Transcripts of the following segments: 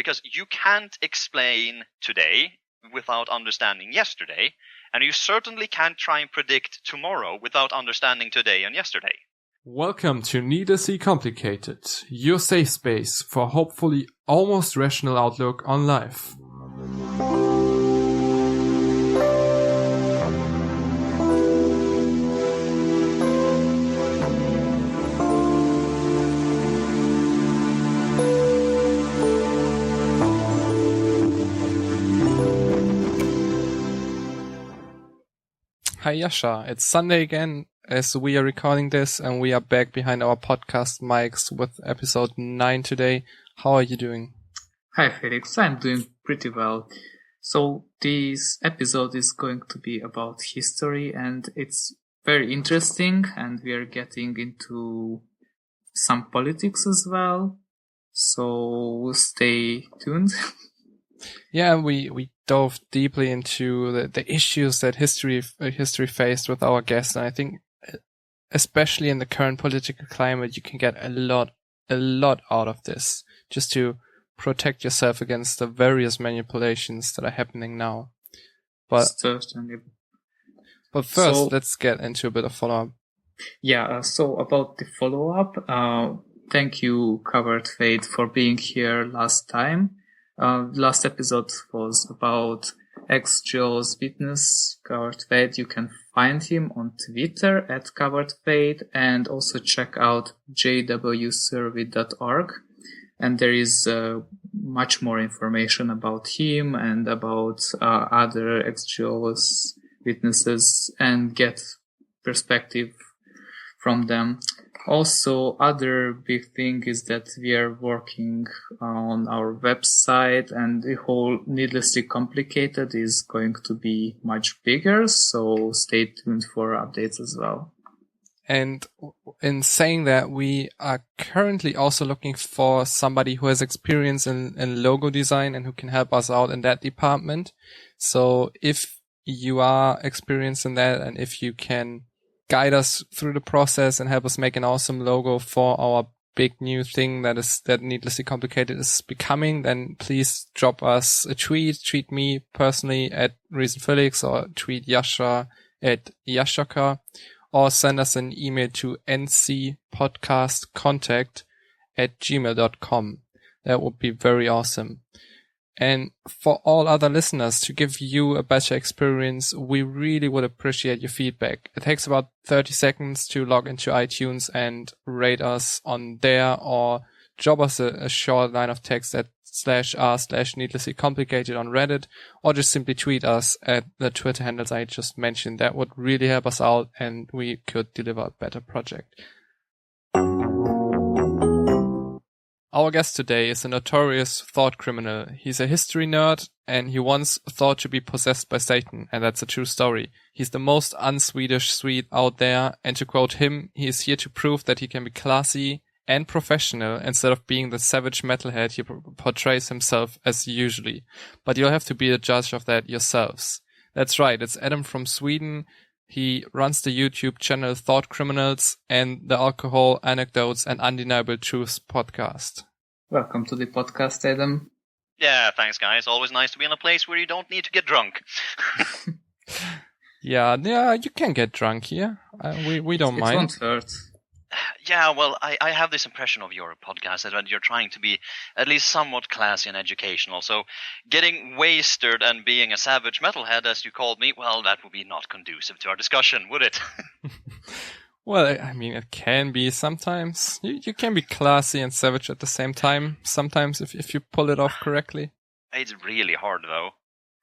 because you can't explain today without understanding yesterday, and you certainly can't try and predict tomorrow without understanding today and yesterday. Welcome to Needlessly Complicated, your safe space for hopefully almost rational outlook on life. Hi Yasha, it's Sunday again as we are recording this and we are back behind our podcast mics with episode 9 today. How are you doing? Hi Felix, I'm doing pretty well. So this episode is going to be about history and it's very interesting and we are getting into some politics as well. So stay tuned. Yeah, we dove deeply into the issues that history faced with our guests, and I think especially in the current political climate, you can get a lot out of this, just to protect yourself against the various manipulations that are happening now. But first, let's get into a bit of follow-up. Yeah, so about the follow-up, thank you, Covert Fade, for being here last time. Last episode was about ex-Joe's witness, Covert Fade. You can find him on Twitter at Covert Fade and also check out jwsurvey.org. And there is much more information about him and about other ex-Joe's witnesses and get perspective from them. Also, other big thing is that we are working on our website and the whole Needlessly Complicated is going to be much bigger, so stay tuned for updates as well. And in saying that, we are currently also looking for somebody who has experience in logo design and who can help us out in that department. So if you are experienced in that and if you can guide us through the process and help us make an awesome logo for our big new thing that Needlessly Complicated is becoming, then please drop us a tweet me personally at Yasha Felix or tweet Yasha at Yashaka or send us an email to ncpodcastcontact@gmail.com. That would be very awesome. And for all other listeners, to give you a better experience, we really would appreciate your feedback. It takes about 30 seconds to log into iTunes and rate us on there or drop us a short line of text at /r/needlessly-complicated on Reddit or just simply tweet us at the Twitter handles I just mentioned. That would really help us out and we could deliver a better project. Our guest today is a notorious thought criminal. He's a history nerd, and he once thought to be possessed by Satan, and that's a true story. He's the most un-Swedish Swede out there, and to quote him, he is here to prove that he can be classy and professional instead of being the savage metalhead he portrays himself as usually. But you'll have to be the judge of that yourselves. That's right, it's Adam from Sweden. He runs the YouTube channel Thought Criminals and the Alcohol, Anecdotes and Undeniable Truths podcast. Welcome to the podcast, Adam. Yeah, thanks guys. Always nice to be in a place where you don't need to get drunk. Yeah, you can get drunk here. We don't mind. It won't hurt. Yeah, well, I have this impression of your podcast that you're trying to be at least somewhat classy and educational. So getting wasted and being a savage metalhead, as you called me, well, that would be not conducive to our discussion, would it? Well, I mean, it can be sometimes. You can be classy and savage at the same time. Sometimes if you pull it off correctly. It's really hard, though.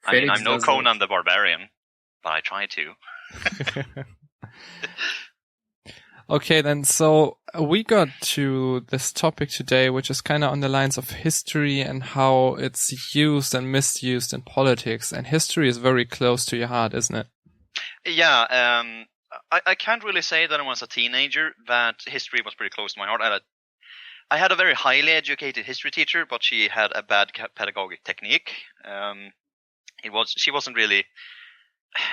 Felix, I'm no Conan the Barbarian, but I try to. Okay, then, so we got to this topic today, which is kind of on the lines of history and how it's used and misused in politics. And history is very close to your heart, isn't it? Yeah, I can't really say that I was a teenager that history was pretty close to my heart. I had a very highly educated history teacher, but she had a bad pedagogic technique.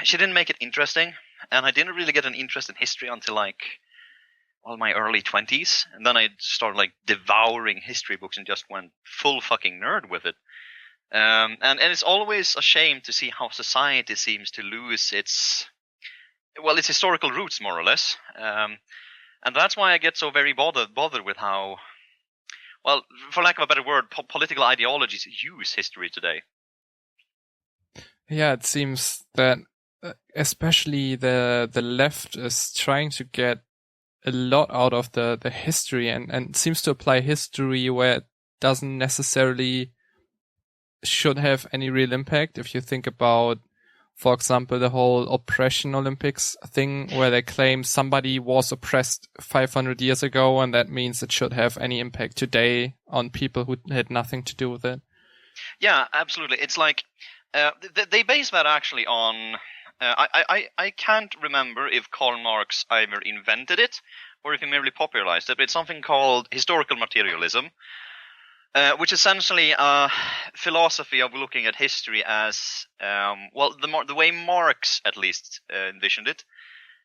She didn't make it interesting, and I didn't really get an interest in history until my early 20s, and then I started like devouring history books and just went full fucking nerd with it. And it's always a shame to see how society seems to lose its historical roots, more or less. And that's why I get so very bothered with how, well, for lack of a better word, political ideologies use history today. Yeah, it seems that especially the left is trying to get a lot out of the history and seems to apply history where it doesn't necessarily should have any real impact. If you think about, for example, the whole oppression Olympics thing where they claim somebody was oppressed 500 years ago and that means it should have any impact today on people who had nothing to do with it. Yeah, absolutely. It's like they base that actually on I can't remember if Karl Marx either invented it or if he merely popularized it, but it's something called historical materialism, which is essentially a philosophy of looking at history as, the way Marx at least envisioned it,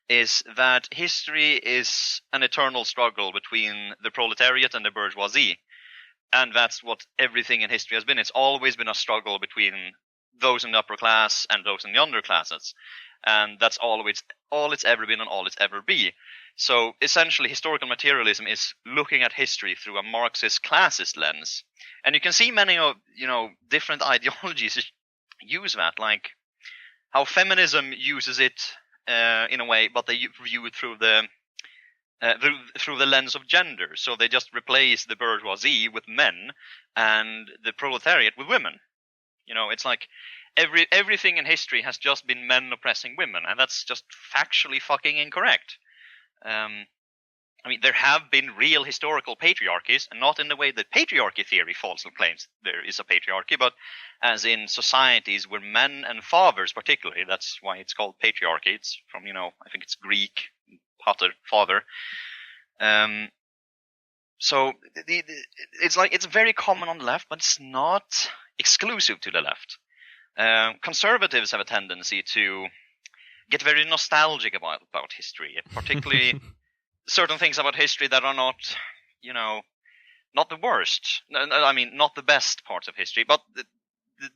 is that history is an eternal struggle between the proletariat and the bourgeoisie. And that's what everything in history has been. It's always been a struggle between those in the upper class and those in the underclasses. And that's all it's ever been and all it's ever be. So essentially, historical materialism is looking at history through a Marxist classist lens. And you can see many of, different ideologies use that, like how feminism uses it in a way, but they view it through the lens of gender. So they just replace the bourgeoisie with men and the proletariat with women. It's like everything in history has just been men oppressing women, and that's just factually fucking incorrect. There have been real historical patriarchies, and not in the way that patriarchy theory falsely claims there is a patriarchy, but as in societies where men and fathers particularly, that's why it's called patriarchy. It's from, I think it's Greek, pater, father. So it's very common on the left, but it's not exclusive to the left. Conservatives have a tendency to get very nostalgic about history, particularly certain things about history that are not, not the worst. Not the best parts of history, but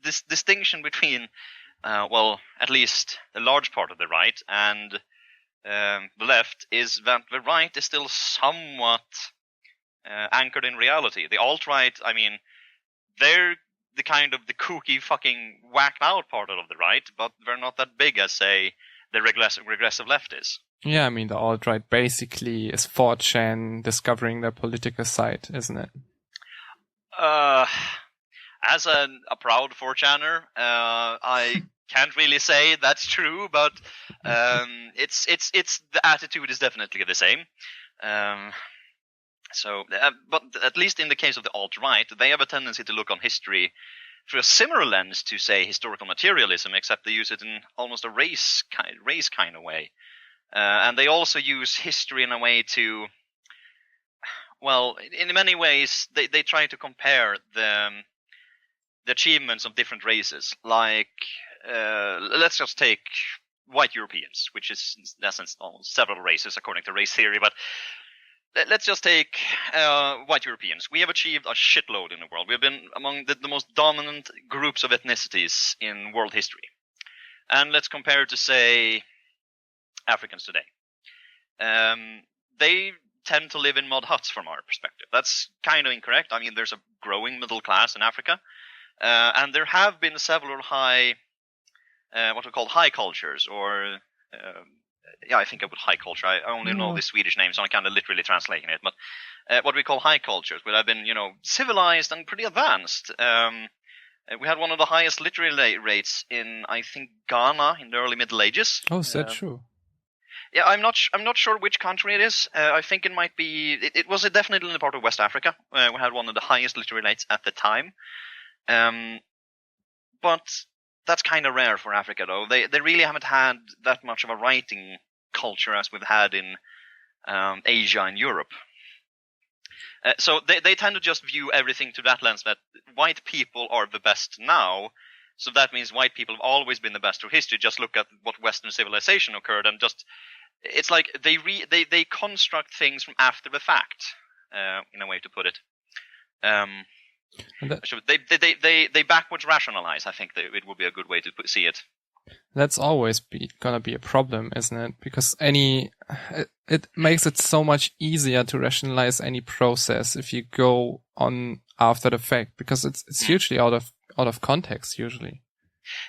this distinction between, at least a large part of the right and the left is that the right is still somewhat anchored in reality. The alt-right, they're the kind of the kooky fucking whacked out part of the right, but they're not that big as, say, the regressive left is. Yeah, the alt-right basically is 4chan discovering their political side, isn't it? As a proud 4chaner, I can't really say that's true, but it's the attitude is definitely the same. But at least in the case of the alt-right, they have a tendency to look on history through a similar lens to, say, historical materialism, except they use it in almost a race kind of way. And they also use history in a way to, in many ways, they try to compare the achievements of different races. Like, let's just take white Europeans, which is in essence several races according to race theory, but let's just take white Europeans. We have achieved a shitload in the world. We've been among the most dominant groups of ethnicities in world history. And let's compare it to, say, Africans today. They tend to live in mud huts from our perspective. That's kind of incorrect. There's a growing middle class in Africa. And there have been several what are called high cultures, or I think I put high culture. I only know the Swedish name, so I'm kind of literally translating it. But what we call high cultures, which have been, civilized and pretty advanced. We had one of the highest literary rates in, I think, Ghana in the early Middle Ages. Oh, is that true? Yeah, I'm not sure which country it is. I think it might be. It was definitely in the part of West Africa. We had one of the highest literary rates at the time. But that's kind of rare for Africa, though. They really haven't had that much of a writing culture as we've had in Asia and Europe. So they tend to just view everything to that lens that white people are the best now. So that means white people have always been the best through history. Just look at what Western civilization occurred and just it's like they construct things from after the fact, in a way to put it. They backwards rationalize. I think it would be a good way to see it. That's always gonna be a problem, isn't it? Because it makes it so much easier to rationalize any process if you go on after the fact, because it's hugely out of context usually.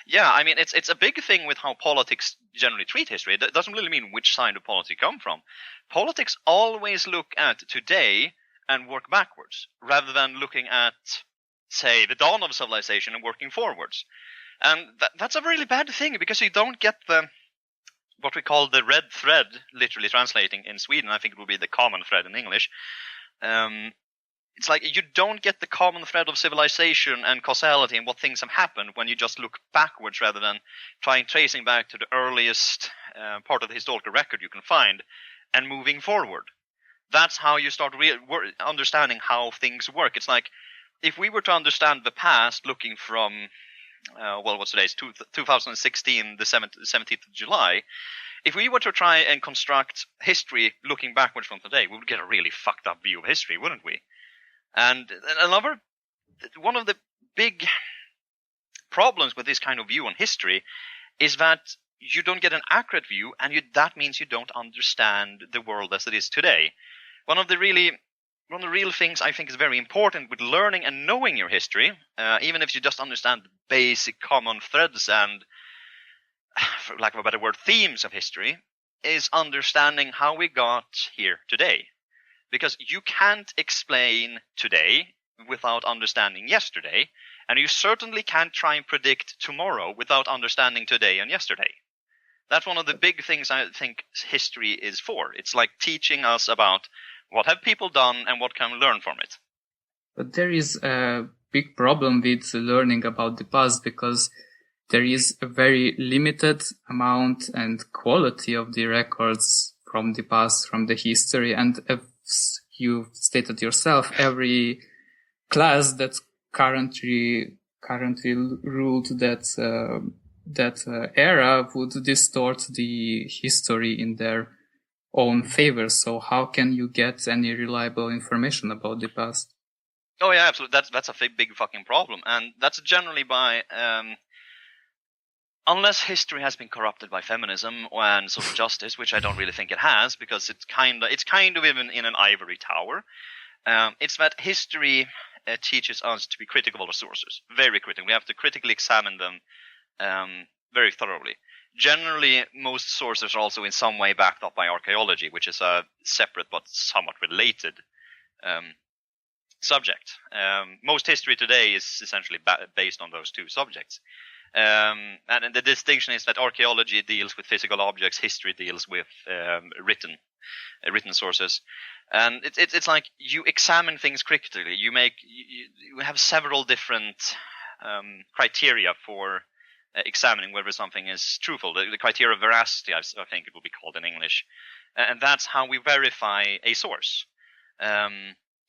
Yeah, I mean, it's a big thing with how politics generally treat history. It doesn't really mean which side of politics you come from. Politics always look at today and work backwards, rather than looking at, say, the dawn of civilization and working forwards. And that's a really bad thing, because you don't get what we call the red thread, literally translating in Sweden. I think it would be the common thread in English. It's like you don't get the common thread of civilization and causality and what things have happened when you just look backwards rather than tracing back to the earliest part of the historical record you can find and moving forward. That's how you start understanding how things work. It's like if we were to understand the past looking from, what's today's 2016, the 17th of July. If we were to try and construct history looking backwards from today, we would get a really fucked up view of history, wouldn't we? And one of the big problems with this kind of view on history is that you don't get an accurate view, and that means you don't understand the world as it is today. One of the real things I think is very important with learning and knowing your history, even if you just understand the basic common threads and, for lack of a better word, themes of history, is understanding how we got here today. Because you can't explain today without understanding yesterday, and you certainly can't try and predict tomorrow without understanding today and yesterday. That's one of the big things I think history is for. It's like teaching us about what have people done and what can we learn from it. But there is a big problem with learning about the past, because there is a very limited amount and quality of the records from the past, from the history, and as you stated yourself, every class that currently ruled that era would distort the history in their own favor. So how can you get any reliable information about the past? Oh yeah, absolutely. That's a big fucking problem, and that's generally by unless history has been corrupted by feminism and social justice, which I don't really think it has, because it's kind of even in an ivory tower. It's that history teaches us to be critical of the sources, very critical. We have to critically examine them very thoroughly. Generally, most sources are also in some way backed up by archaeology, which is a separate but somewhat related subject. Most history today is essentially based on those two subjects. And the distinction is that archaeology deals with physical objects, history deals with written sources. And it's like you examine things critically. You have several different criteria for examining whether something is truthful. The criteria of veracity, I think it will be called in English. And that's how we verify a source.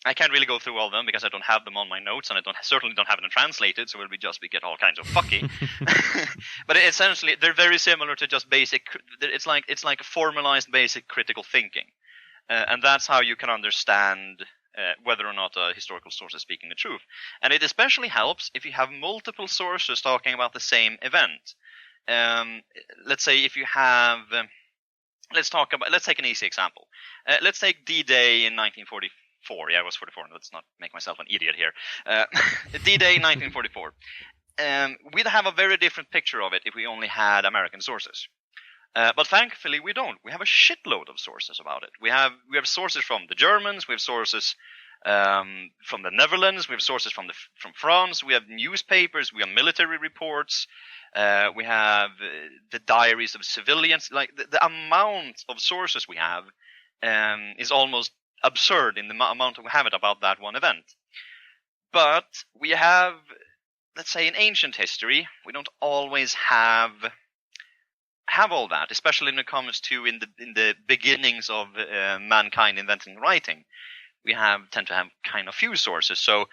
I can't really go through all of them because I don't have them on my notes, and I certainly don't have them translated, so we get all kinds of fucky. But essentially, they're very similar to just basic. It's like formalized basic critical thinking, and that's how you can understand whether or not a historical source is speaking the truth. And it especially helps if you have multiple sources talking about the same event. Let's say if you have. Let's take an easy example. Let's take D-Day in 1944. Yeah, it was 44. Let's not make myself an idiot here. D-Day 1944. We'd have a very different picture of it if we only had American sources. But thankfully we don't. We have a shitload of sources about it. We have sources from the Germans. We have sources from the Netherlands. We have sources from France. We have newspapers. We have military reports. We have the diaries of civilians. Like the amount of sources we have is almost absurd in the amount we have it about that one event. But we have, let's say, in ancient history, we don't always have all that, especially when it comes to in the beginnings of mankind inventing writing. We tend to have kind of few sources. So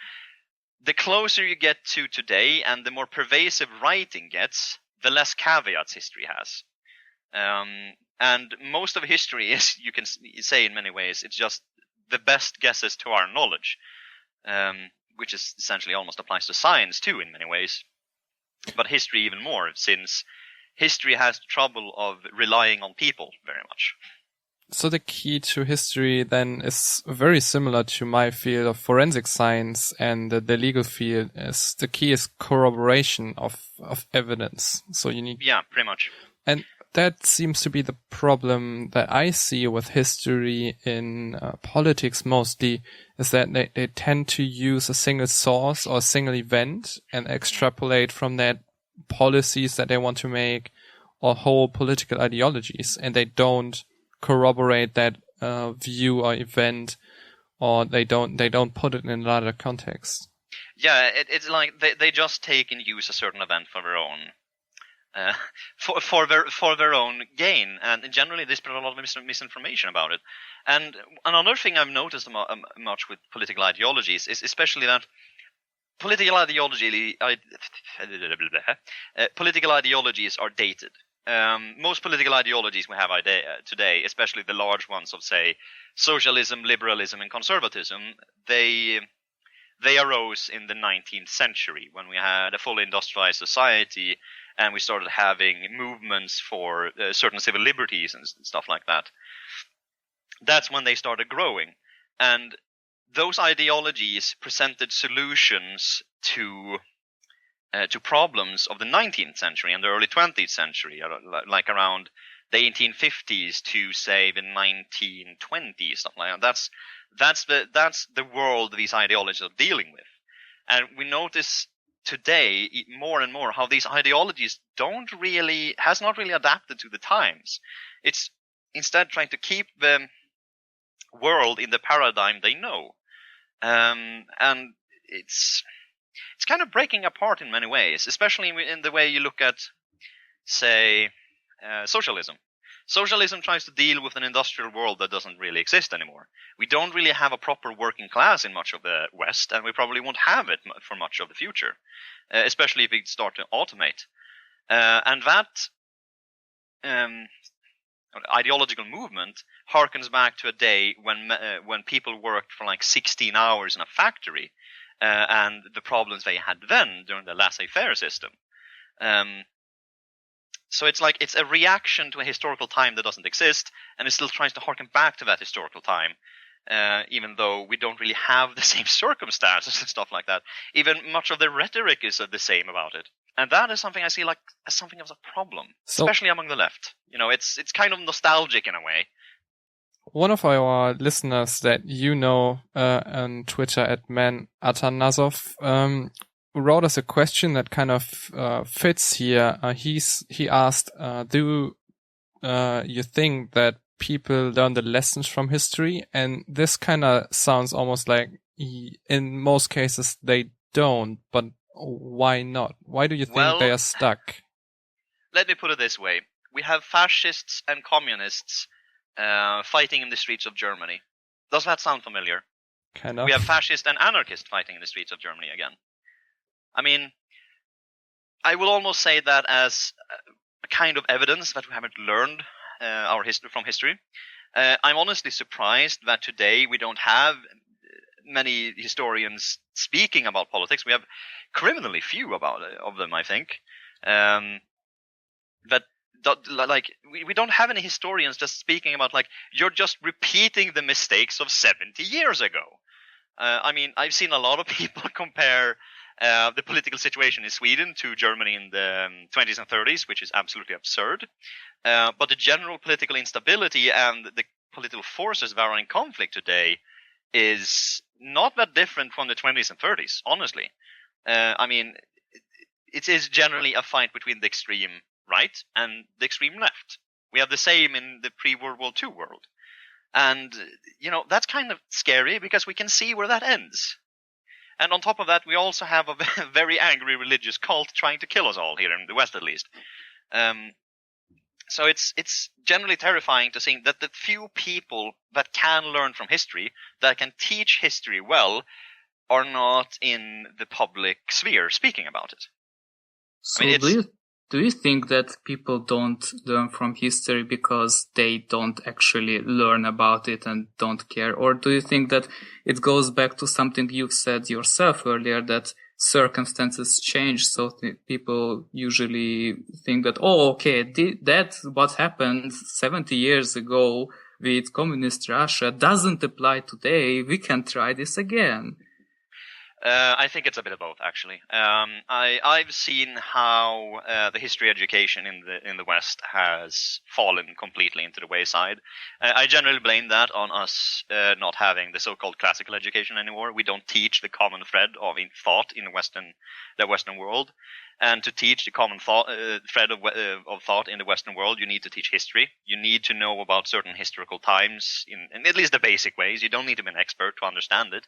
the closer you get to today and the more pervasive writing gets, the less caveats history has. And most of history is, you can say in many ways, it's just the best guesses to our knowledge, which is essentially almost applies to science too in many ways. But history even more, since history has the trouble of relying on people very much. So the key to history then is very similar to my field of forensic science and the legal field. Is the key is corroboration of evidence. So you need, yeah, pretty much. And that seems to be the problem that I see with history in politics mostly, is that they tend to use a single source or a single event and extrapolate from that policies that they want to make or whole political ideologies, and they don't corroborate that view or event, or they don't put it in another context. Yeah, it's like they just take and use a certain event for their own for their own gain, and generally they spread a lot of misinformation about it. And another thing I've noticed much with political ideologies is especially that political ideologies are dated. Most political ideologies we have today, especially the large ones of, say, socialism, liberalism, and conservatism, they arose in the 19th century when we had a fully industrialized society and we started having movements for certain civil liberties and stuff like that. That's when they started growing. And those ideologies presented solutions to problems of the 19th century and the early 20th century, like around the 1850s to, say, the 1920s, something like that. That's the world these ideologies are dealing with. And we notice today more and more how these ideologies has not really adapted to the times. It's instead trying to keep the world in the paradigm they know. And it's kind of breaking apart in many ways, especially in the way you look at, say, socialism. Socialism tries to deal with an industrial world that doesn't really exist anymore. We don't really have a proper working class in much of the West, and we probably won't have it for much of the future, especially if we start to automate. And that ideological movement harkens back to a day when people worked for like 16 hours in a factory, and the problems they had then during the laissez-faire system. So it's like it's a reaction to a historical time that doesn't exist, and it still tries to harken back to that historical time, even though we don't really have the same circumstances and stuff like that. Even much of the rhetoric is the same about it. And that is something I see like as something of a problem, especially among the left. You know, it's kind of nostalgic in a way. One of our listeners that you know on Twitter at @man_Atanasov wrote us a question that kind of fits here. He asked, do you think that people learn the lessons from history? And this kind of sounds almost like in most cases they don't, but why not? Why do you think they are stuck? Let me put it this way. We have fascists and communists fighting in the streets of Germany. Does that sound familiar? Kind of. We have fascists and anarchists fighting in the streets of Germany again. I mean, I will almost say that as a kind of evidence that we haven't learned our history from history. I'm honestly surprised that today we don't have many historians speaking about politics. We have criminally few of them, I think. But like we don't have any historians just speaking about like you're just repeating the mistakes of 70 years ago. I mean, I've seen a lot of people compare the political situation in Sweden to Germany in the 20s and 30s, which is absolutely absurd. But the general political instability and the political forces that are in conflict today is not that different from the 20s and 30s, honestly. I mean, it is generally a fight between the extreme right and the extreme left. We have the same in the pre-World War II world. And, you know, that's kind of scary because we can see where that ends. And on top of that, we also have a very angry religious cult trying to kill us all here in the West, at least. So it's generally terrifying to see that the few people that can learn from history, that can teach history well, are not in the public sphere speaking about it. So do you think that people don't learn from history because they don't actually learn about it and don't care? Or do you think that it goes back to something you said yourself earlier, that circumstances change, so people usually think that, oh, okay, that what happened 70 years ago with communist Russia doesn't apply today, we can try this again? I think it's a bit of both, actually. I've seen how the history education in the West has fallen completely into the wayside. I generally blame that on us not having the so-called classical education anymore. We don't teach the common thread of thought in the Western world. And to teach the common thread of thought in the Western world, you need to teach history. You need to know about certain historical times in at least the basic ways. You don't need to be an expert to understand it.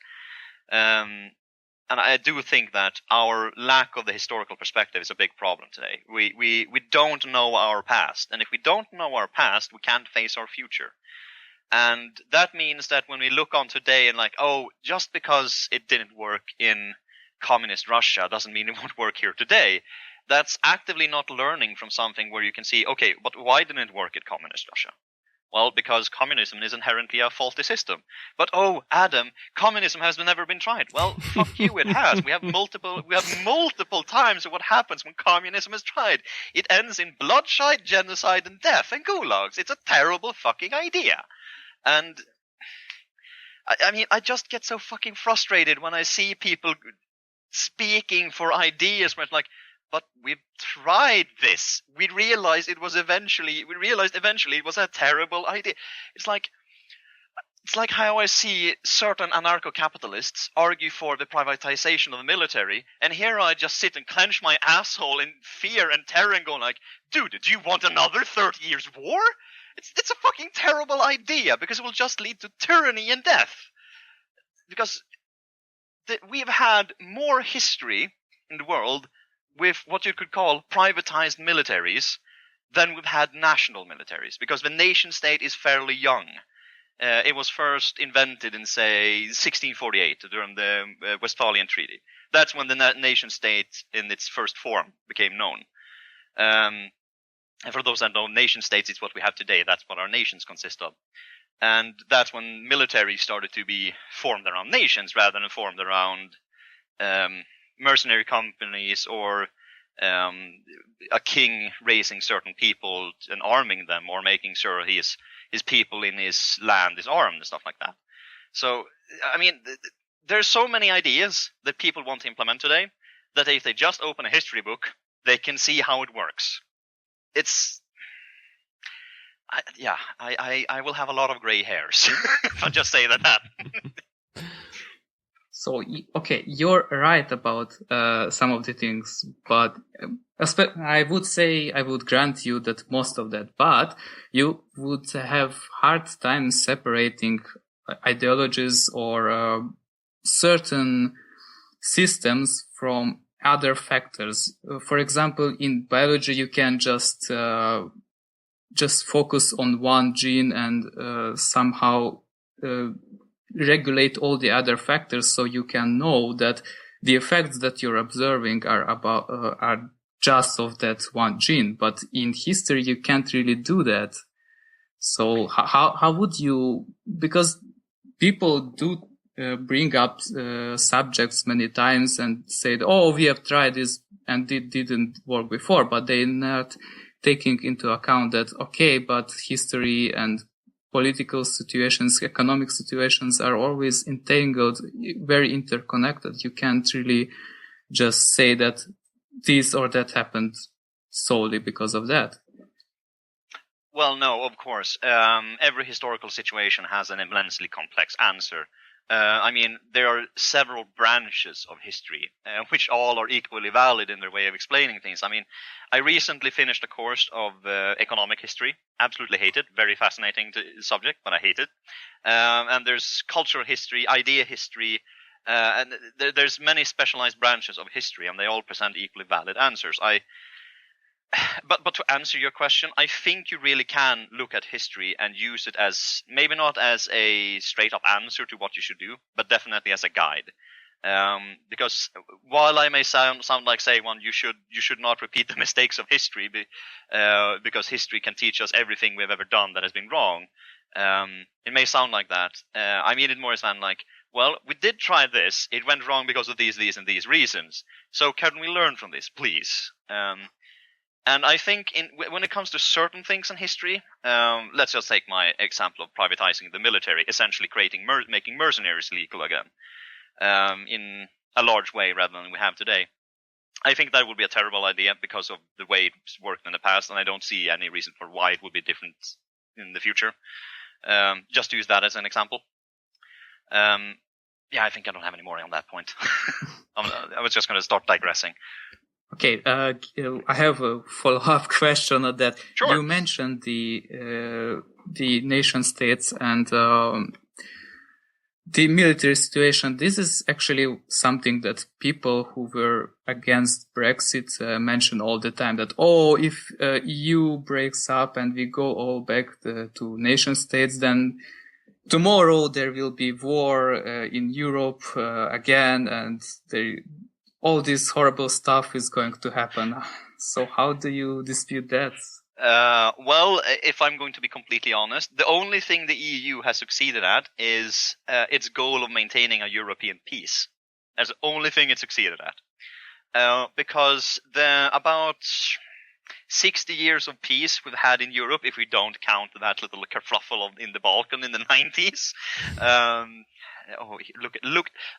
And I do think that our lack of the historical perspective is a big problem today. We don't know our past. And if we don't know our past, we can't face our future. And that means that when we look on today and like, oh, just because it didn't work in communist Russia doesn't mean it won't work here today. That's actively not learning from something where you can see, okay, but why didn't it work in communist Russia? Well, because communism is inherently a faulty system. But oh, Adam, communism has never been tried. Well, fuck you, it has. We have multiple times of what happens when communism is tried. It ends in bloodshed, genocide, and death, and gulags. It's a terrible fucking idea. And I mean, I just get so fucking frustrated when I see people speaking for ideas where it's like, but we've tried this. We realized eventually it was a terrible idea. It's like how I see certain anarcho-capitalists argue for the privatization of the military, and here I just sit and clench my asshole in fear and terror and go like, dude, do you want another 30 years war? It's a fucking terrible idea, because it will just lead to tyranny and death. Because we've had more history in the world with what you could call privatized militaries than we've had national militaries, because the nation state is fairly young. It was first invented in, say, 1648 during the Westphalian Treaty. That's when the nation state in its first form became known. And for those that know, nation states is what we have today. That's what our nations consist of. And that's when military started to be formed around nations rather than formed around mercenary companies or a king raising certain people and arming them, or making sure his people in his land is armed and stuff like that. So, I mean, there's so many ideas that people want to implement today that if they just open a history book, they can see how it works. I will have a lot of gray hairs if I just say that. So, okay, you're right about some of the things, but I would grant you that most of that, but you would have hard time separating ideologies or certain systems from other factors. For example, in biology, you can just focus on one gene and somehow regulate all the other factors, so you can know that the effects that you're observing are just of that one gene. But in history, you can't really do that. So how would you? Because people do bring up subjects many times and say, "Oh, we have tried this and it didn't work before," but they're not taking into account that, okay, but history and political situations, economic situations are always entangled, very interconnected. You can't really just say that this or that happened solely because of that. Well, no, of course. Every historical situation has an immensely complex answer. I mean, there are several branches of history, which all are equally valid in their way of explaining things. I mean, I recently finished a course of economic history. Absolutely hate it. Very fascinating subject, but I hate it. And there's cultural history, idea history, and there's many specialized branches of history, and they all present equally valid answers. But to answer your question, I think you really can look at history and use it as, maybe not as a straight up answer to what you should do, but definitely as a guide. Because while I may sound like saying you should not repeat the mistakes of history, because history can teach us everything we've ever done that has been wrong. It may sound like that. I mean it more as like, well, we did try this. It went wrong because of these, and these reasons. So can we learn from this, please? And I think when it comes to certain things in history, let's just take my example of privatizing the military, essentially making mercenaries legal again, in a large way rather than we have today. I think that would be a terrible idea because of the way it's worked in the past, and I don't see any reason for why it would be different in the future. Just to use that as an example. Yeah, I think I don't have any more on that point. I was just going to start digressing. Okay, I have a follow-up question on that. Sure. You mentioned the nation states and the military situation. This is actually something that people who were against Brexit mention all the time, that, if EU breaks up and we go all back to nation states, then tomorrow there will be war in Europe again, and all this horrible stuff is going to happen. So how do you dispute that? Well, if I'm going to be completely honest, the only thing the EU has succeeded at is its goal of maintaining a European peace. That's the only thing it succeeded at. Because about 60 years of peace we've had in Europe, if we don't count that little kerfluffle in the Balkan in the 90s.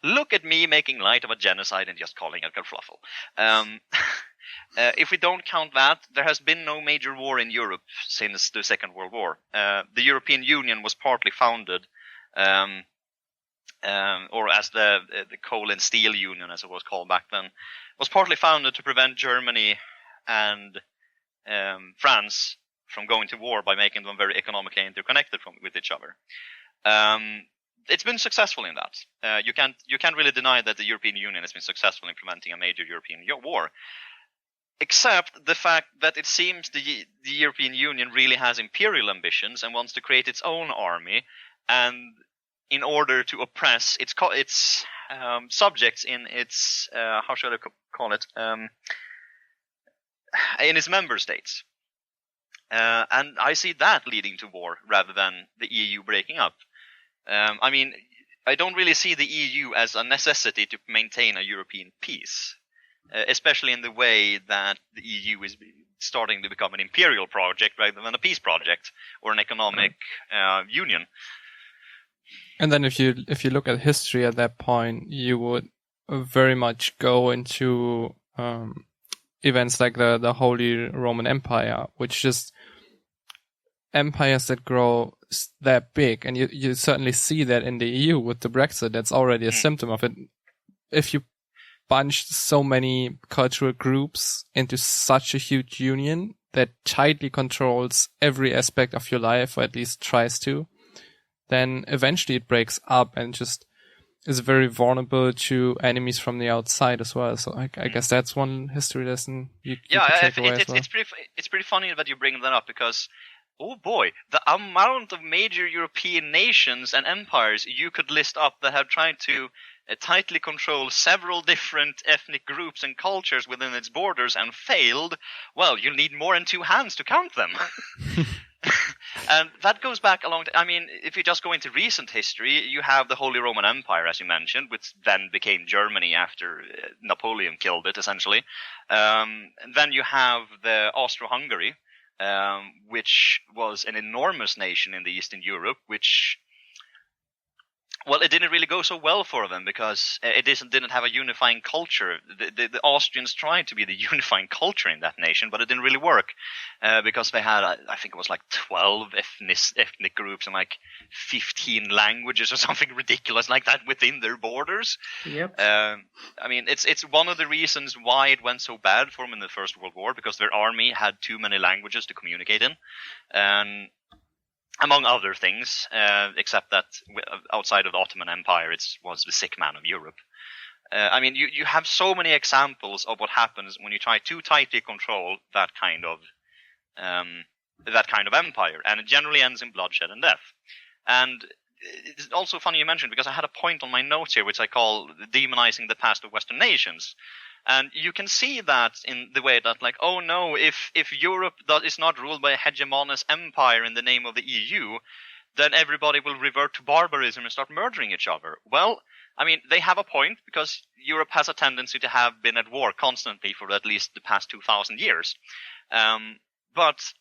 Look at me making light of a genocide and just calling it kerfluffle. If we don't count that, there has been no major war in Europe since the Second World War. The European Union was partly founded, or as the Coal and Steel Union, as it was called back then, was partly founded to prevent Germany and France from going to war by making them very economically interconnected with each other. It's been successful in that. You can't really deny that the European Union has been successful in preventing a major European war. Except the fact that it seems the European Union really has imperial ambitions and wants to create its own army, and in order to oppress its subjects in its how should I call it, in its member states. And I see that leading to war rather than the EU breaking up. I mean, I don't really see the EU as a necessity to maintain a European peace. Especially in the way that the EU is starting to become an imperial project rather than a peace project or an economic union. And then if you look at history at that point, you would very much go into events like the Holy Roman Empire, which just empires that grow that big. And you certainly see that in the EU with the Brexit. That's already a symptom of it. If you bunched so many cultural groups into such a huge union that tightly controls every aspect of your life, or at least tries to, then eventually it breaks up and just is very vulnerable to enemies from the outside as well. So I guess that's one history lesson you could take away as well. It's pretty funny that you bring that up, because oh boy, the amount of major European nations and empires you could list up that have tried to tightly control several different ethnic groups and cultures within its borders and failed, well, you'll need more than two hands to count them. And that goes back a long time. I mean, if you just go into recent history, you have the Holy Roman Empire, as you mentioned, which then became Germany after Napoleon killed it, essentially. And then you have the Austro-Hungary, which was an enormous nation in the Eastern Europe, which... Well, it didn't really go so well for them because it didn't have a unifying culture. The Austrians tried to be the unifying culture in that nation, but it didn't really work because they had, I think it was like 12 ethnic groups and like 15 languages or something ridiculous like that within their borders. Yep. I mean, it's one of the reasons why it went so bad for them in the First World War, because their army had too many languages to communicate in. And among other things, except that outside of the Ottoman Empire, it was the sick man of Europe. I mean, you have so many examples of what happens when you try too tightly control that kind of empire, and it generally ends in bloodshed and death. And it's also funny you mentioned, because I had a point on my notes here, which I call demonizing the past of Western nations. And you can see that in the way that, like, oh no, if Europe is not ruled by a hegemonous empire in the name of the EU, then everybody will revert to barbarism and start murdering each other. Well, I mean, they have a point, because Europe has a tendency to have been at war constantly for at least the past 2,000 years. But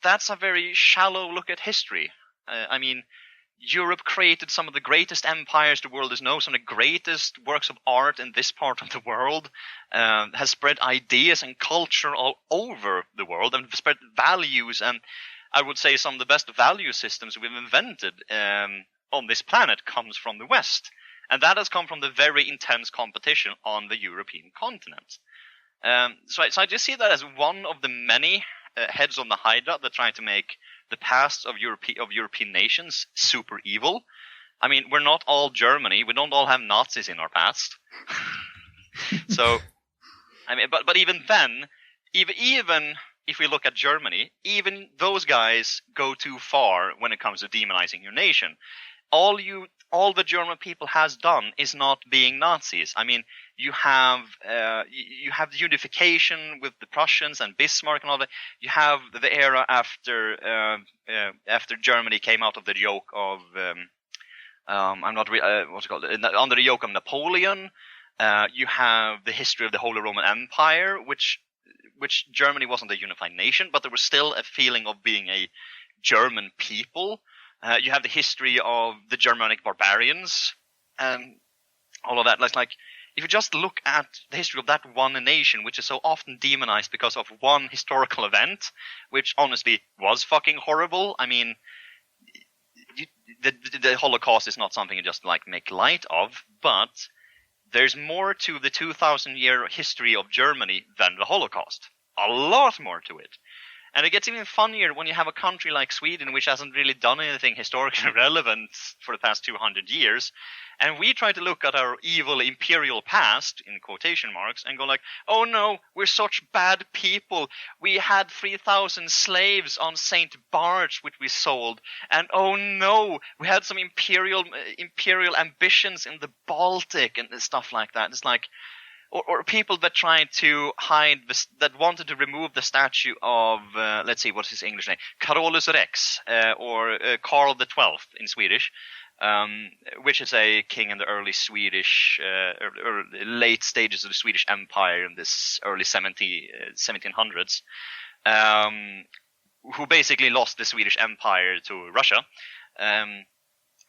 that's a very shallow look at history. I mean, Europe created some of the greatest empires the world has known, some of the greatest works of art in this part of the world, has spread ideas and culture all over the world, and spread values, and I would say some of the best value systems we've invented on this planet comes from the West. And that has come from the very intense competition on the European continent. So I just see that as one of the many heads on the Hydra that try to make the past of European nations super evil. I mean, we're not all Germany. We don't all have Nazis in our past. So, I mean, but even then, even if we look at Germany, even those guys go too far when it comes to demonizing your nation. All the German people has done is not being Nazis. I mean, you have the unification with the Prussians and Bismarck and all that. You have the era after Germany came out of the yoke of under the yoke of Napoleon. You have the history of the Holy Roman Empire, which Germany wasn't a unified nation, but there was still a feeling of being a German people. You have the history of the Germanic barbarians, and all of that. Like, if you just look at the history of that one nation, which is so often demonized because of one historical event, which honestly was fucking horrible. I mean, the Holocaust is not something you just like make light of, but there's more to the 2,000-year history of Germany than the Holocaust. A lot more to it. And it gets even funnier when you have a country like Sweden, which hasn't really done anything historically relevant for the past 200 years. And we try to look at our evil imperial past, in quotation marks, and go like, oh no, we're such bad people. We had 3,000 slaves on St. Bart's, which we sold. And oh no, we had some imperial ambitions in the Baltic and stuff like that. It's like, or people that tried to hide that wanted to remove the statue of, let's see, what's his English name? Carolus Rex, or Karl the 12th in Swedish, which is a king in the early Swedish, or late stages of the Swedish Empire in this early 1700s, who basically lost the Swedish Empire to Russia.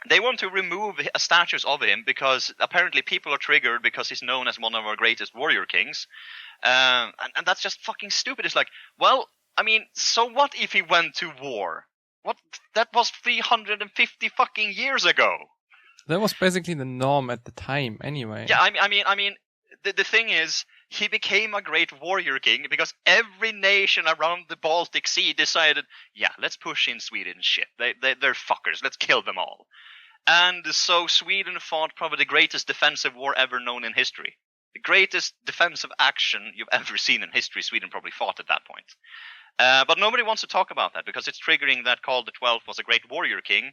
They want to remove statues of him because apparently people are triggered because he's known as one of our greatest warrior kings. And that's just fucking stupid. It's like, well, I mean, so what if he went to war? That was 350 fucking years ago. That was basically the norm at the time anyway. Yeah, I mean, the thing is, he became a great warrior king because every nation around the Baltic Sea decided, yeah, let's push in Sweden's shit. They're fuckers. Let's kill them all. And so Sweden fought probably the greatest defensive war ever known in history. The greatest defensive action you've ever seen in history, Sweden probably fought at that point. But nobody wants to talk about that because it's triggering that Karl XII was a great warrior king.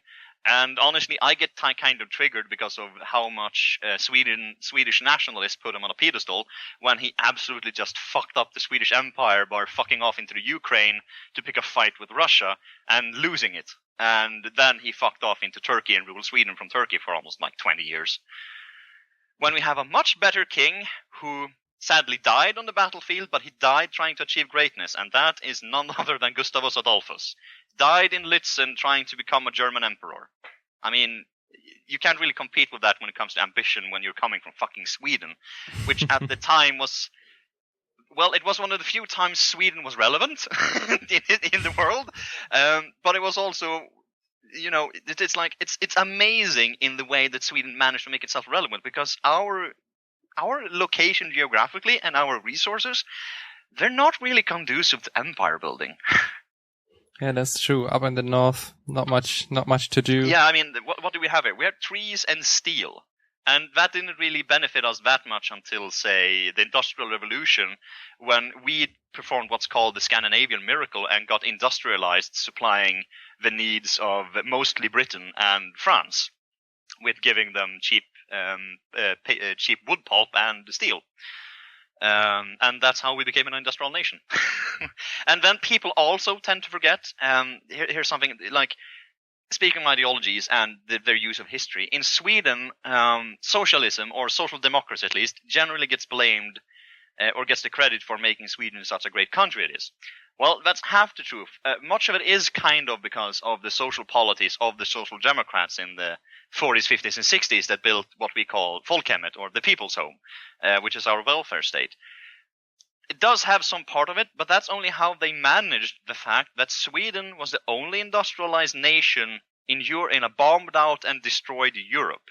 And honestly, I get kind of triggered because of how much Swedish nationalists put him on a pedestal when he absolutely just fucked up the Swedish Empire by fucking off into the Ukraine to pick a fight with Russia and losing it. And then he fucked off into Turkey and ruled Sweden from Turkey for almost like 20 years. When we have a much better king who sadly died on the battlefield, but he died trying to achieve greatness, and that is none other than Gustavus Adolphus. Died in Lützen trying to become a German emperor. I mean, you can't really compete with that when it comes to ambition when you're coming from fucking Sweden, which at the time was, well, it was one of the few times Sweden was relevant in the world, but it was also, you know, it's like it's amazing in the way that Sweden managed to make itself relevant because our location geographically and our resources, they're not really conducive to empire building. Yeah, that's true. Up in the north, not much to do. Yeah, I mean, what do we have here? We have trees and steel. And that didn't really benefit us that much until, say, the Industrial Revolution, when we performed what's called the Scandinavian miracle and got industrialized, supplying the needs of mostly Britain and France, with giving them cheap wood pulp and steel. And that's how we became an industrial nation. And then people also tend to forget, here's something like, speaking of ideologies and their use of history, in Sweden, socialism, or social democracy at least, generally gets blamed or gets the credit for making Sweden such a great country it is. Well, that's half the truth. Much of it is kind of because of the social polities of the social democrats in the 40s, 50s, and 60s that built what we call folkhemmet, or the people's home, which is our welfare state. It does have some part of it, but that's only how they managed the fact that Sweden was the only industrialized nation in a bombed out and destroyed Europe.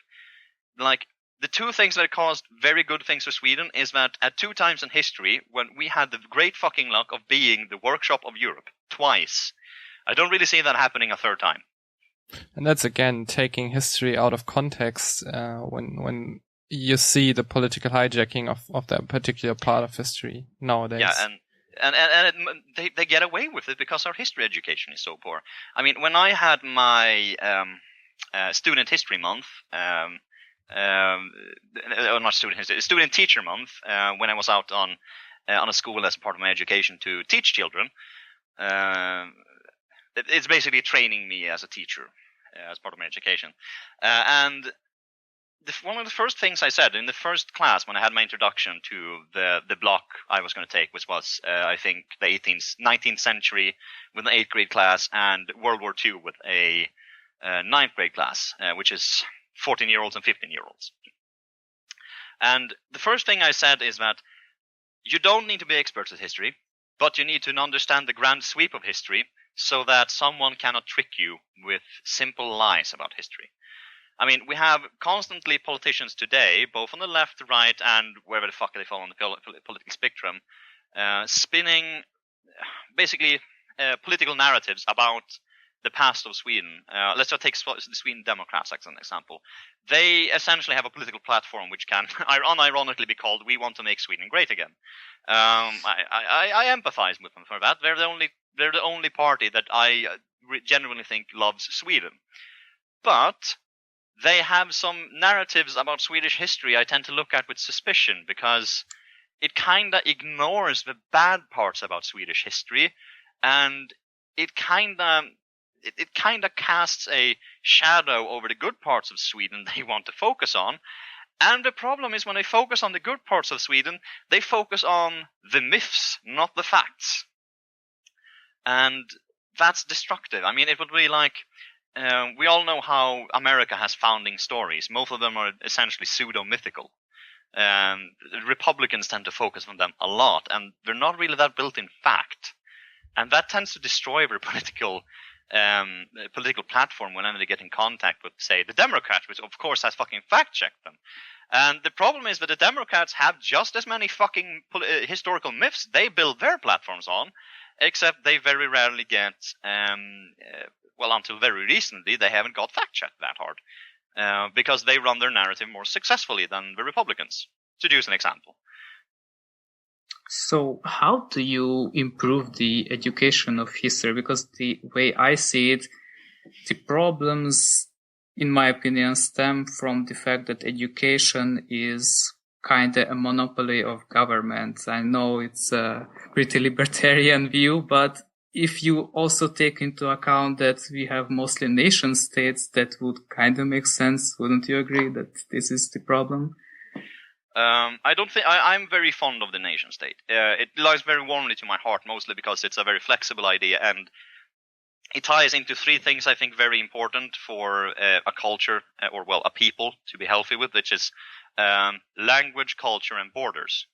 Like, the two things that caused very good things for Sweden is that at 2 times in history, when we had the great fucking luck of being the workshop of Europe, twice, I don't really see that happening a third time. And that's again taking history out of context when you see the political hijacking of that particular part of history nowadays. Yeah, and they get away with it because our history education is so poor. I mean, when I had my student history month, not student history, student teacher month, when I was out on a school as part of my education to teach children, it's basically training me as a teacher as part of my education, and one of the first things I said in the first class when I had my introduction to the block I was going to take, which was, I think, the 19th century with an 8th grade class and World War II with a 9th grade class, which is 14-year-olds and 15-year-olds. And the first thing I said is that you don't need to be experts at history, but you need to understand the grand sweep of history so that someone cannot trick you with simple lies about history. I mean, we have constantly politicians today, both on the left, right, and wherever the fuck they fall on the political spectrum, spinning basically political narratives about the past of Sweden. Let's just take the Sweden Democrats as an example. They essentially have a political platform which can unironically be called "We want to make Sweden great again." I empathize with them for that. They're the only party that I genuinely think loves Sweden, but they have some narratives about Swedish history I tend to look at with suspicion, because it kind of ignores the bad parts about Swedish history, and it kind of casts a shadow over the good parts of Sweden they want to focus on. And the problem is, when they focus on the good parts of Sweden, they focus on the myths, not the facts. And that's destructive. I mean, it would be like, we all know how America has founding stories. Most of them are essentially pseudo-mythical. Republicans tend to focus on them a lot, and they're not really that built in fact. And that tends to destroy their political platform whenever they get in contact with, say, the Democrats, which of course has fucking fact-checked them. And the problem is that the Democrats have just as many fucking historical myths they build their platforms on, except they very rarely get... well, until very recently, they haven't got fact-checked that hard, because they run their narrative more successfully than the Republicans, to use an example. So how do you improve the education of history? Because the way I see it, the problems, in my opinion, stem from the fact that education is kind of a monopoly of government. I know it's a pretty libertarian view, but if you also take into account that we have mostly nation states, that would kind of make sense. Wouldn't you agree that this is the problem? I don't think I'm very fond of the nation state. It lies very warmly to my heart, mostly because it's a very flexible idea, and it ties into 3 things I think very important for a culture, or a people to be healthy with, which is language, culture, and borders.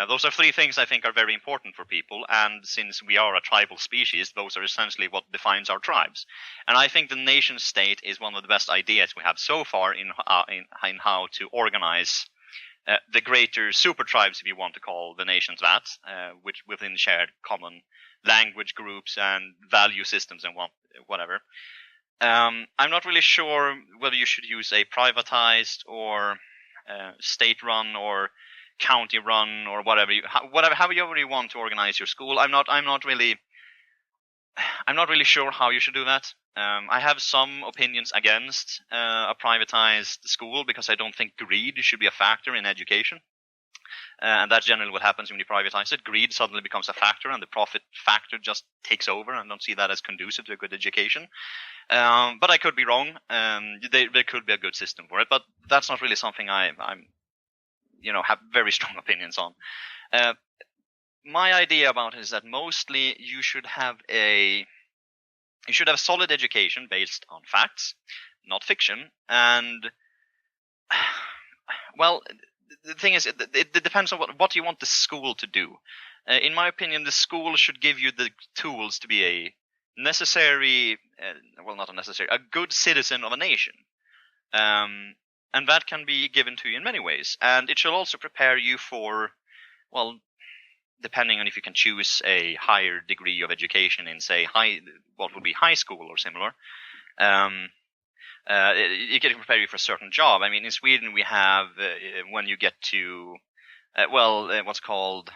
Those are 3 things I think are very important for people, and since we are a tribal species, those are essentially what defines our tribes. And I think the nation state is one of the best ideas we have so far in how to organize the greater super tribes, if you want to call the nations that, which within shared common language groups and value systems and whatever. I'm not really sure whether you should use a privatized or state-run or county-run or however you want to organize your school. I'm not really sure how you should do that. I have some opinions against a privatized school because I don't think greed should be a factor in education. And that's generally what happens when you privatize it. Greed suddenly becomes a factor, and the profit factor just takes over. And I don't see that as conducive to a good education. But I could be wrong. There could be a good system for it, but that's not really something I'm have very strong opinions on. My idea about it is that mostly you should have a solid education based on facts, not fiction. And well, the thing is, it depends on what you want the school to do. In my opinion, the school should give you the tools to be a a good citizen of a nation. And that can be given to you in many ways. And it should also prepare you for, well, depending on if you can choose a higher degree of education in, say, what would be high school or similar. It can prepare you for a certain job. I mean, in Sweden we have when you get to what's called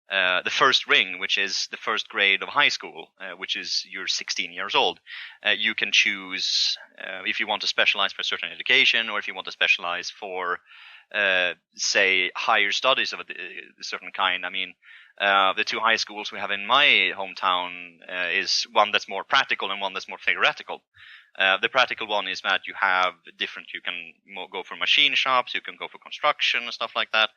the first ring, which is the first grade of high school, which is you're 16 years old. You can choose if you want to specialize for a certain education, or if you want to specialize for say higher studies of a certain kind. I mean, the two high schools we have in my hometown is one that's more practical and one that's more theoretical. The practical one is that you have you can go for machine shops, you can go for construction and stuff like that.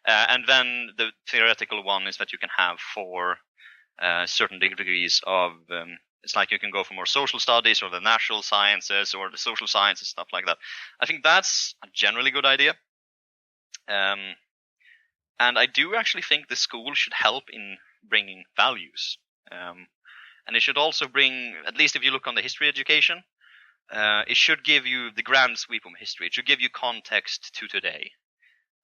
And then the theoretical one is that you can have for certain degrees of, it's like you can go for more social studies or the natural sciences or the social sciences, stuff like that. I think that's a generally good idea. And I do actually think the school should help in bringing values. And it should also bring, at least if you look on the history education, it should give you the grand sweep of history. It should give you context to today.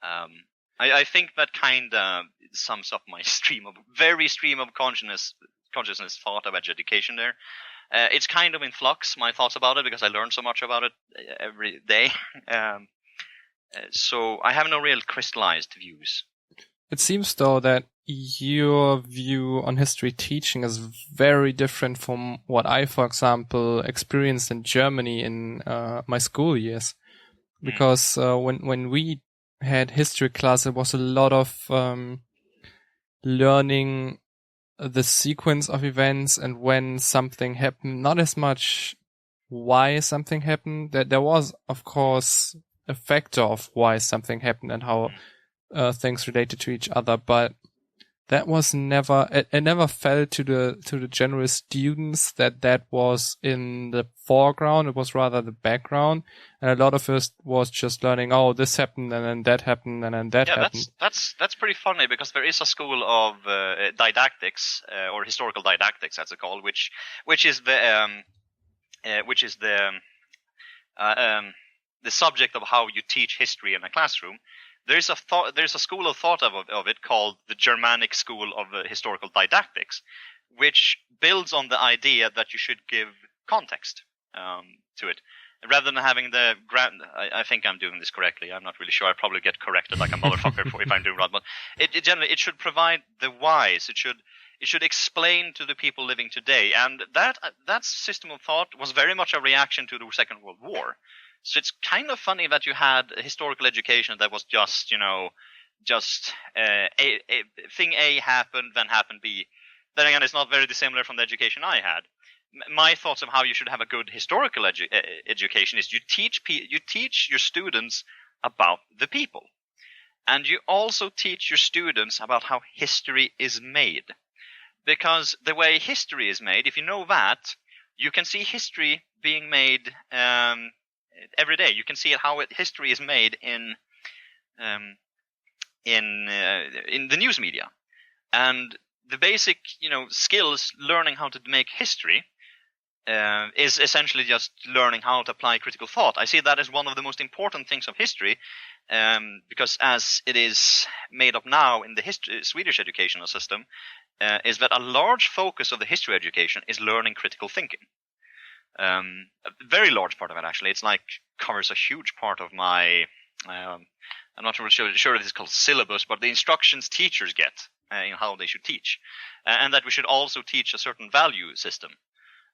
I think that kind of sums up my stream of consciousness thought about education there. It's kind of in flux, my thoughts about it, because I learn so much about it every day. So I have no real crystallized views. It seems, though, that your view on history teaching is very different from what I, for example, experienced in Germany in my school years. Because when we had history class, it was a lot of learning the sequence of events and when something happened, not as much why something happened. That there was, of course, a factor of why something happened and how things related to each other, but that was never, it never fell to the general students that was in the foreground. It was rather the background. And a lot of us was just learning, oh, this happened and then that happened and then that happened. That's pretty funny, because there is a school of didactics or historical didactics, as it's called, which is the subject of how you teach history in a classroom. There's a school of thought of it called the Germanic School of Historical Didactics, which builds on the idea that you should give context to it, rather than having the grand. I think I'm doing this correctly. I'm not really sure. I probably get corrected like a motherfucker if I'm doing wrong. But it should provide the whys. It should explain to the people living today, and that system of thought was very much a reaction to the Second World War. So it's kind of funny that you had a historical education that was just thing A happened, then happened B. Then again, it's not very dissimilar from the education I had. My thoughts of how you should have a good historical education is you teach your students about the people. And you also teach your students about how history is made. Because the way history is made, if you know that, you can see history being made every day. You can see how history is made in the news media, and the basic skills learning how to make history is essentially just learning how to apply critical thought. I see that as one of the most important things of history, because as it is made up now in the Swedish educational system, is that a large focus of the history education is learning critical thinking. A very large part of it, actually. It's like covers a huge part of my. I'm not really sure it is called syllabus, but the instructions teachers get in how they should teach, and that we should also teach a certain value system.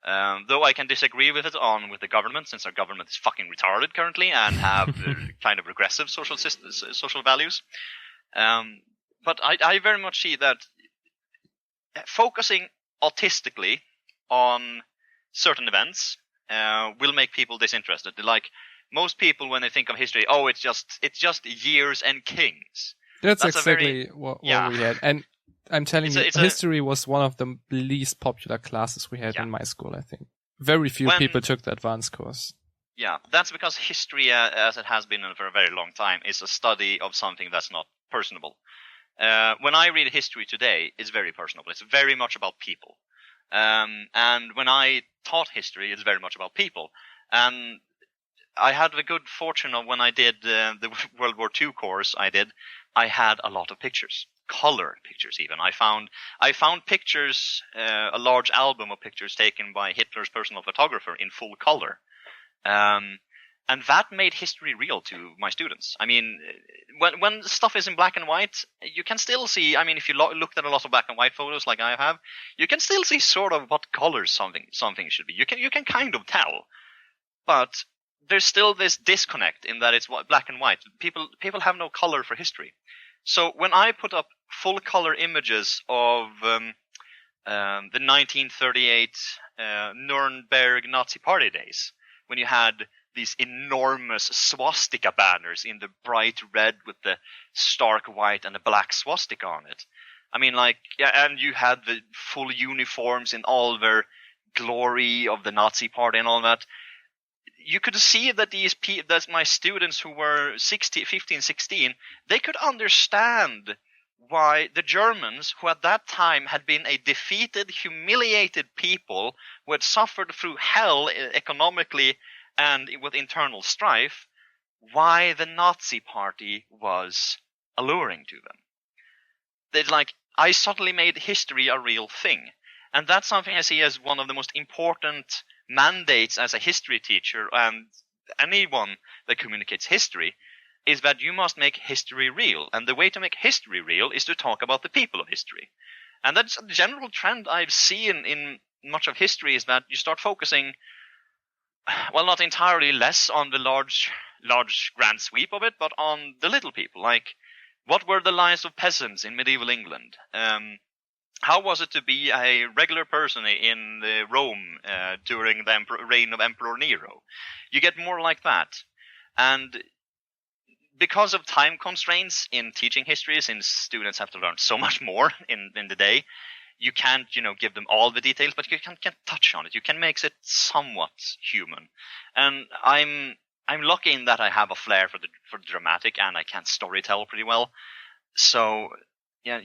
Though I can disagree with it with the government, since our government is fucking retarded currently and have kind of regressive social values. But I very much see that focusing autistically on certain events will make people disinterested. Like most people, when they think of history, it's just years and kings. That's exactly what we had. And I'm telling you, history was one of the least popular classes we had in my school, I think. Very few people took the advanced course. Yeah, that's because history, as it has been for a very long time, is a study of something that's not personable. When I read history today, it's very personable. It's very much about people. And when I taught history, it's very much about people. And I had the good fortune of when I did the World War II course I had a lot of pictures. Color pictures even. I found pictures, a large album of pictures taken by Hitler's personal photographer in full color. And that made history real to my students. I mean, when stuff is in black and white, you can still see, I mean, if you looked at a lot of black and white photos like I have, you can still see sort of what colors something should be. You can kind of tell. But there's still this disconnect in that it's black and white. People have no color for history. So when I put up full color images of the 1938 Nuremberg Nazi party days, when you had these enormous swastika banners in the bright red with the stark white and the black swastika on it. I mean, and you had the full uniforms in all their glory of the Nazi party and all that. You could see that that my students who were 15, 16, they could understand why the Germans, who at that time had been a defeated, humiliated people who had suffered through hell economically and with internal strife, why the Nazi party was alluring to them. I suddenly made history a real thing. And that's something I see as one of the most important mandates as a history teacher and anyone that communicates history, is that you must make history real. And the way to make history real is to talk about the people of history. And that's a general trend I've seen in much of history, is that you start focusing, well, not entirely less on the large grand sweep of it, but on the little people. Like, what were the lives of peasants in medieval England? How was it to be a regular person in Rome during the reign of Emperor Nero? You get more like that. And because of time constraints in teaching history, since students have to learn so much more in the day, you can't, give them all the details, but you can touch on it. You can make it somewhat human. And I'm lucky in that I have a flair for the dramatic, and I can storytell pretty well. So, yeah,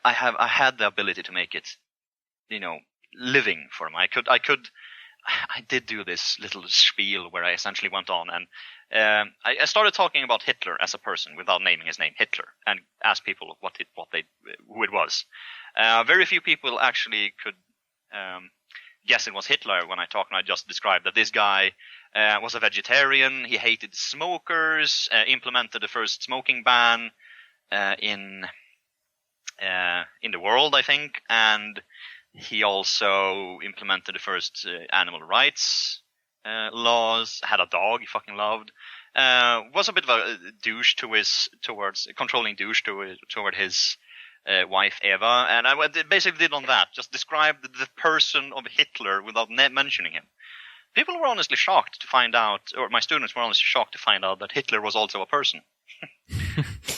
I had the ability to make it, living for them. I did do this little spiel where I essentially went on and I started talking about Hitler as a person without naming his name, Hitler, and asked people who it was. Very few people actually could guess it was Hitler when I talked, and I just described that this guy was a vegetarian. He hated smokers, implemented the first smoking ban in the world, I think, and he also implemented the first animal rights laws, had a dog he fucking loved, was a bit of a douche controlling douche toward his wife Eva, and I basically did on that, just described the person of Hitler without mentioning him. People were honestly shocked to find out, or my students were honestly shocked to find out that Hitler was also a person.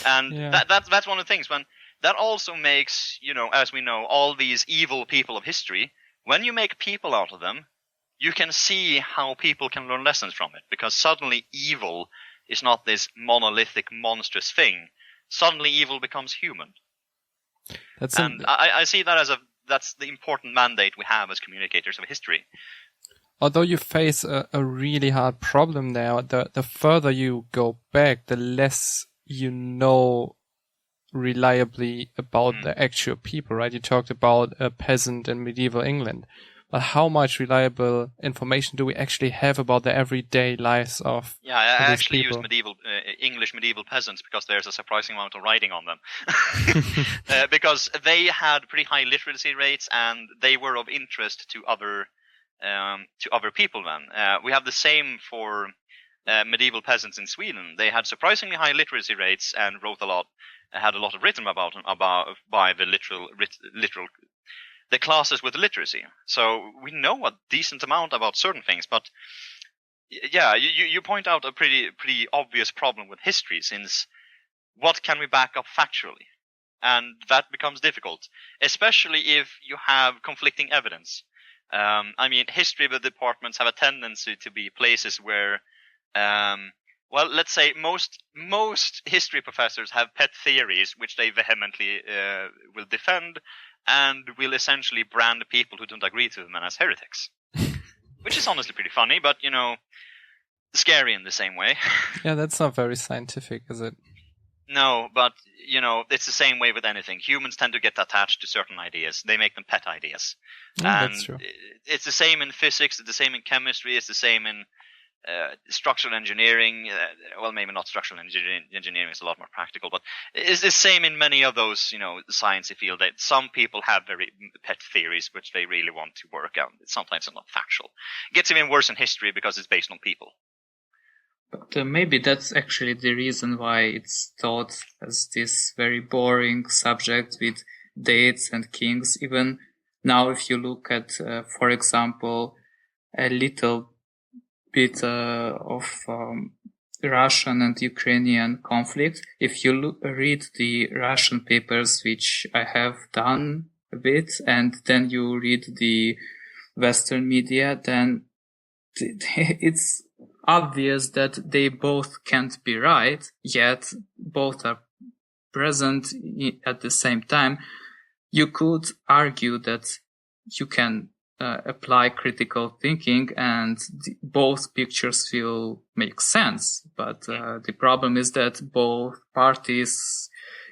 And yeah. That's one of the things, when that also makes, as we know, all these evil people of history, when you make people out of them, you can see how people can learn lessons from it, because suddenly evil is not this monolithic, monstrous thing. Suddenly evil becomes human. I see that that's the important mandate we have as communicators of history. Although you face a really hard problem there, the further you go back, the less you know reliably about the actual people, right? You talked about a peasant in medieval England. but how much reliable information do we actually have about the everyday lives of Yeah, I these actually people? used medieval English medieval peasants because there's a surprising amount of writing on them. Because they had pretty high literacy rates and they were of interest to other people. Then we have the same for medieval peasants in Sweden. They had surprisingly high literacy rates and wrote a lot, had a lot of written about them by the literal the classes with literacy. So we know a decent amount about certain things, but yeah, you point out a pretty obvious problem with history, since what can we back up factually? And that becomes difficult, especially if you have conflicting evidence. I mean, history departments have a tendency to be places where, well, let's say most history professors have pet theories which they vehemently will defend, and will essentially brand people who don't agree to them as heretics. Which is honestly pretty funny, but, scary in the same way. Yeah, that's not very scientific, is it? No, but, it's the same way with anything. Humans tend to get attached to certain ideas. They make them pet ideas. Yeah, And that's true. it's the same in physics, it's the same in chemistry, it's the same in structural engineering. Well, maybe not structural engineering is a lot more practical, but it's the same in many of those, sciencey fields. That some people have very pet theories which they really want to work on. Sometimes it's not factual. It gets even worse in history because it's based on people. But maybe that's actually the reason why it's taught as this very boring subject with dates and kings. Even now, if you look at, for example, a little bit of Russian and Ukrainian conflict, if you read the Russian papers, which I have done a bit, and then you read the Western media, then it's obvious that they both can't be right, yet both are present at the same time. You could argue that you can apply critical thinking and both pictures will make sense. But the problem is that both parties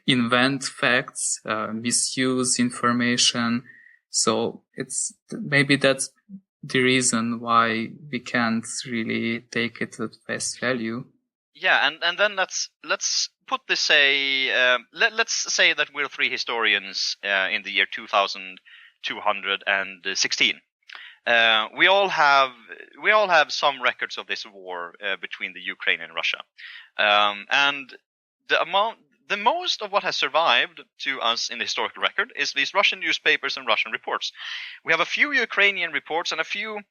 invent facts, misuse information. So maybe that's the reason why we can't really take it at face value. Yeah, and then let's put this let's say that we're three historians in the year 2216. We all have some records of this war between the Ukraine and Russia, and the most of what has survived to us in the historical record is these Russian newspapers and Russian reports. We have a few Ukrainian reports and a few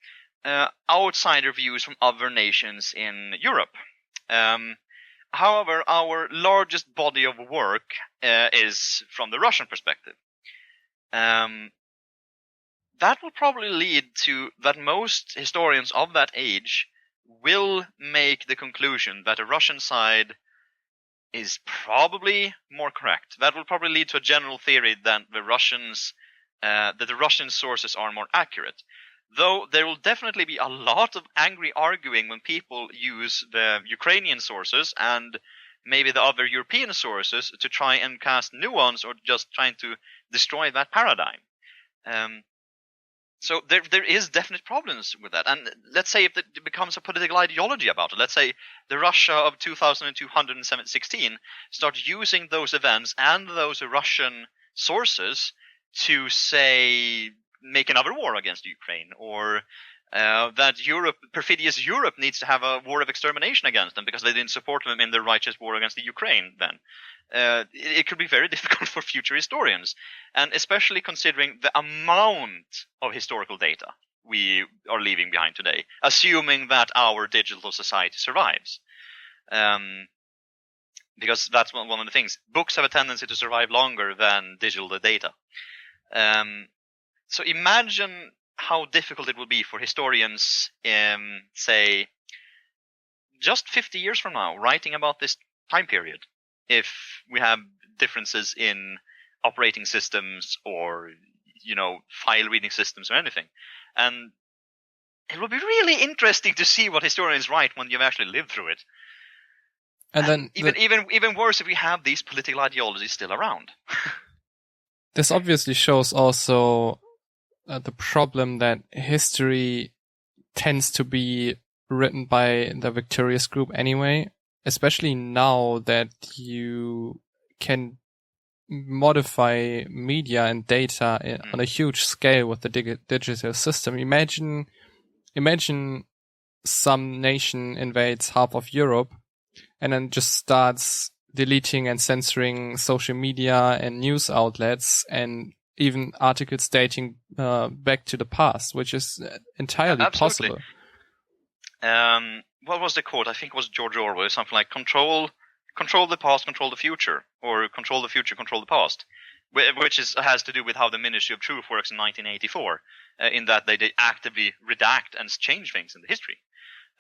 outsider views from other nations in Europe. However, our largest body of work is from the Russian perspective. That will probably lead to that most historians of that age will make the conclusion that the Russian side is probably more correct. That will probably lead to a general theory that the Russian sources are more accurate. Though there will definitely be a lot of angry arguing when people use the Ukrainian sources and maybe the other European sources to try and cast nuance or just trying to destroy that paradigm. So there is definite problems with that. And let's say if it becomes a political ideology about it, let's say the Russia of 2216 starts using those events and those Russian sources to, say, make another war against Ukraine, or that perfidious Europe needs to have a war of extermination against them because they didn't support them in their righteous war against the Ukraine, then it could be very difficult for future historians, and especially considering the amount of historical data we are leaving behind today, assuming that our digital society survives. Because that's one of the things. Books have a tendency to survive longer than digital data. So imagine how difficult it will be for historians, say, just 50 years from now, writing about this time period, if we have differences in operating systems or, file reading systems or anything. And it will be really interesting to see what historians write when you've actually lived through it. And then even worse if we have these political ideologies still around. This obviously shows also the problem that history tends to be written by the victorious group anyway, especially now that you can modify media and data on a huge scale with the digital system. Imagine some nation invades half of Europe and then just starts deleting and censoring social media and news outlets and even articles dating back to the past, which is entirely possible. What was the quote? I think it was George Orwell, something like control the past, control the future, or control the future, control the past, which has to do with how the Ministry of Truth works in 1984, in that they actively redact and change things in the history.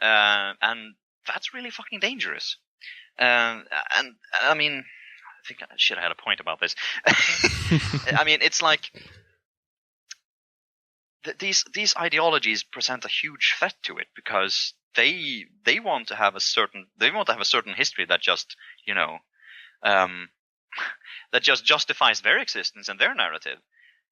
And that's really fucking dangerous. And I mean, I think I should have had a point about this. I mean, it's like these ideologies present a huge threat to it, because they want to have a certain history that just that just justifies their existence and their narrative.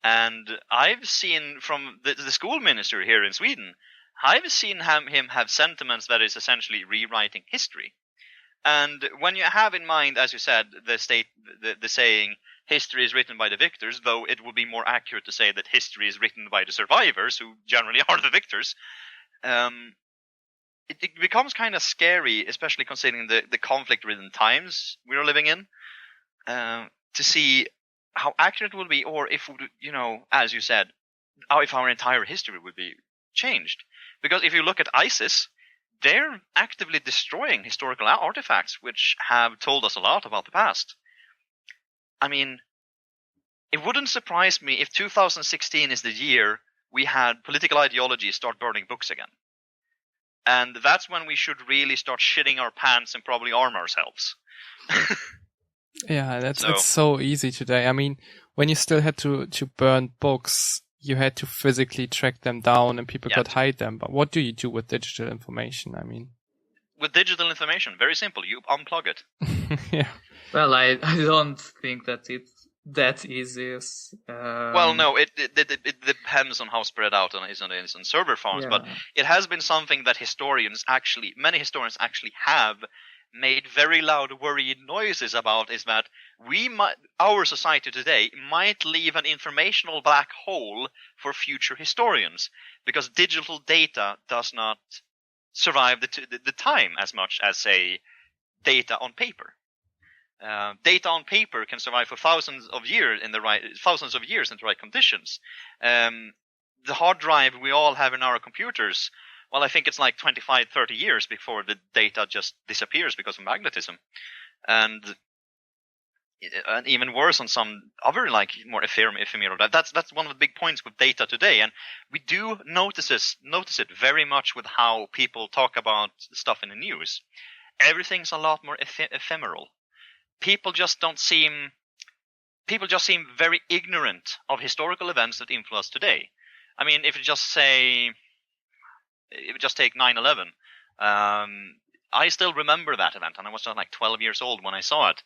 And I've seen from the school minister here in Sweden, I've seen him have sentiments that is essentially rewriting history. And when you have in mind, as you said, the saying, history is written by the victors, though it would be more accurate to say that history is written by the survivors, who generally are the victors, it becomes kind of scary, especially considering the conflict-ridden times we are living in, to see how accurate it will be, or if, as you said, if our entire history would be changed. Because if you look at ISIS, they're actively destroying historical artifacts which have told us a lot about the past. I mean, it wouldn't surprise me if 2016 is the year we had political ideologies start burning books again. And that's when we should really start shitting our pants and probably arm ourselves. Yeah, it's so easy today. I mean, when you still had to burn books, you had to physically track them down and people could hide them. But what do you do with digital information? I mean, with digital information, very simple. You unplug it. Yeah. Well, I don't think that it's that easy. Well, no, it depends on how spread out it is on server farms. Yeah. But it has been something that many historians actually have made very loud, worried noises about, is that our society today might leave an informational black hole for future historians, because digital data does not survive the time as much as, say, data on paper. Data on paper can survive for thousands of years in the right conditions. The hard drive we all have in our computers, well, I think it's like 25, 30 years before the data just disappears because of magnetism. And even worse on some other, like, more ephemeral. That's one of the big points with data today. And we do notice it very much with how people talk about stuff in the news. Everything's a lot more ephemeral. People just seem very ignorant of historical events that influence today. I mean, if you just take 9/11, I still remember that event, and I was like 12 years old when I saw it.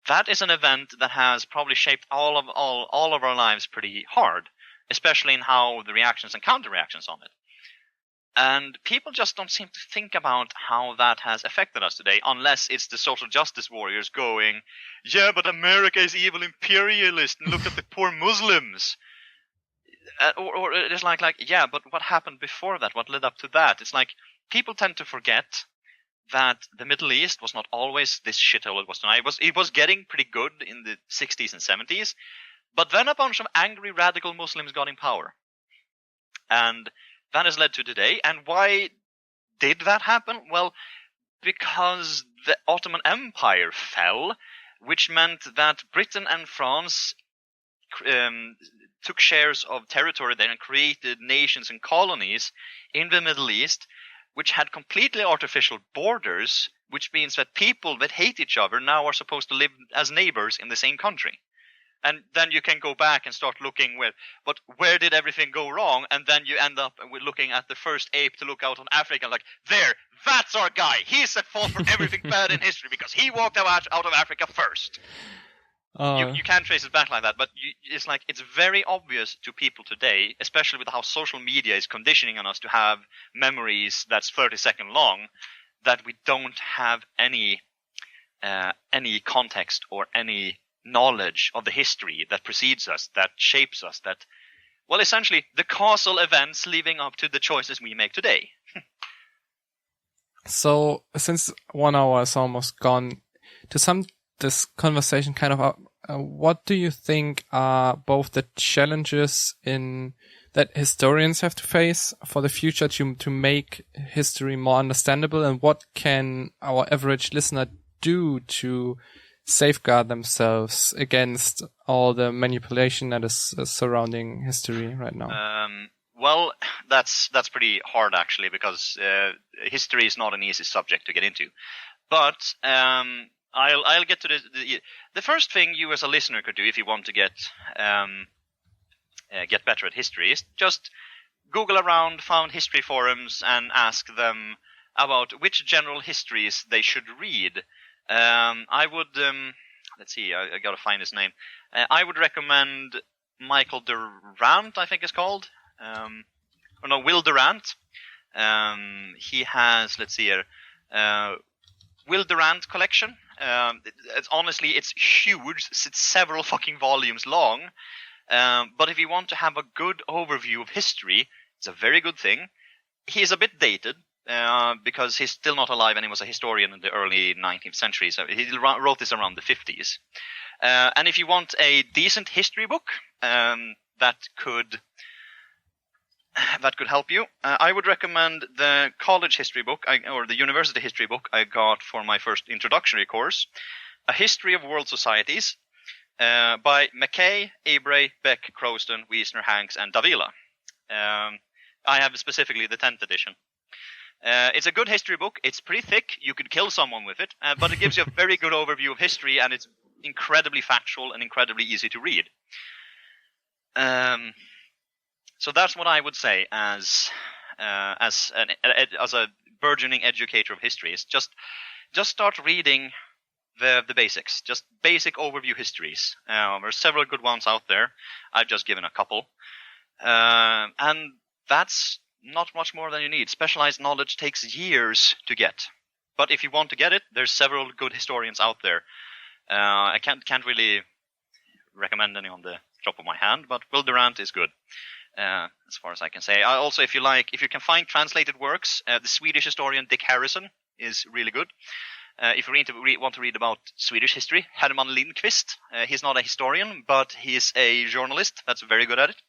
That is an event that has probably shaped all of our lives pretty hard, especially in how the reactions and counter-reactions on it. And people just don't seem to think about how that has affected us today, unless it's the social justice warriors going, yeah, but America is evil imperialist, and look at the poor Muslims. Or it's like, yeah, but what happened before that? What led up to that? It's like people tend to forget that the Middle East was not always this shithole it was tonight. It was getting pretty good in the 60s and 70s, but then a bunch of angry radical Muslims got in power. And that has led to today. And why did that happen? Well, because the Ottoman Empire fell, which meant that Britain and France took shares of territory there and created nations and colonies in the Middle East, which had completely artificial borders, which means that people that hate each other now are supposed to live as neighbors in the same country. And then you can go back and start looking but where did everything go wrong? And then you end up with looking at the first ape to look out on Africa, like, that's our guy. He's at fault for everything bad in history because he walked out of Africa first. You can't trace it back like that, but it's very obvious to people today, especially with how social media is conditioning on us to have memories that's 30-second long, that we don't have any context or any knowledge of the history that precedes us, that shapes us, that, well, essentially the causal events leading up to the choices we make today. So, since 1 hour is almost gone, to sum this conversation kind of up, what do you think are both the challenges that historians have to face for the future to make history more understandable, and what can our average listener do to safeguard themselves against all the manipulation that is surrounding history right now? Well, that's pretty hard actually, because history is not an easy subject to get into. But I'll get to the first thing you as a listener could do if you want to get better at history is just Google around, found history forums, and ask them about which general histories they should read. I would let's see, I gotta find his name. I would recommend Michael Durant, I think it's called. Will Durant. He has, let's see here, Will Durant collection. It's huge. It's several fucking volumes long. But if you want to have a good overview of history, it's a very good thing. He is a bit dated, because he's still not alive and he was a historian in the early 19th century. So he wrote this around the 50s. And if you want a decent history book, that could help you, I would recommend the college history book, or the university history book I got for my first introductory course, A History of World Societies, by McKay, Abray, Beck, Crowston, Wiesner, Hanks, and Davila. I have specifically the 10th edition. It's a good history book. It's pretty thick. You could kill someone with it, but it gives you a very good overview of history, and it's incredibly factual and incredibly easy to read. So that's what I would say as a burgeoning educator of history, is just start reading the basics, just basic overview histories. There are several good ones out there. I've just given a couple, and that's not much more than you need. Specialized knowledge takes years to get, but if you want to get it, there's several good historians out there. I can't really recommend any on the top of my hand, but Will Durant is good. As far as I can say. Also, if you can find translated works, the Swedish historian Dick Harrison is really good. If you want to read about Swedish history, Herman Lindqvist. He's not a historian, but he's a journalist that's very good at it.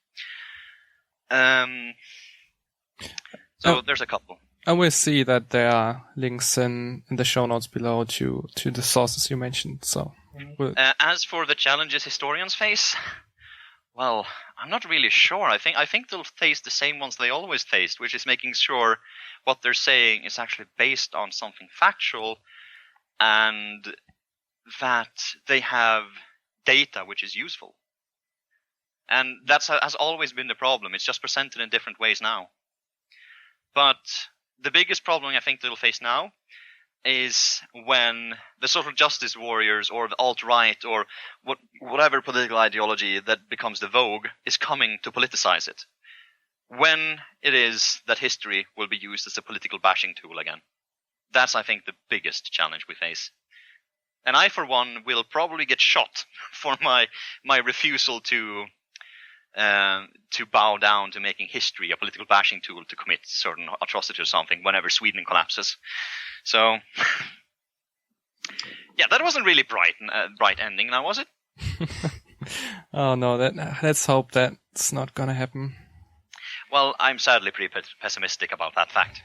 So there's a couple. I will see that there are links in the show notes below to the sources you mentioned. So, as for the challenges historians face, well, I'm not really sure. I think they'll face the same ones they always faced, which is making sure what they're saying is actually based on something factual, and that they have data which is useful. And that has always been the problem. It's just presented in different ways now. But the biggest problem I think they'll face now is when the social justice warriors or the alt-right or whatever political ideology that becomes the vogue is coming to politicize it. When it is that history will be used as a political bashing tool again. That's, I think, the biggest challenge we face. And I, for one, will probably get shot for my refusal to bow down to making history a political bashing tool to commit certain atrocity or something whenever Sweden collapses. So, yeah, that wasn't really bright ending now, was it? Oh no, let's hope that's not gonna happen. Well, I'm sadly pretty pessimistic about that fact.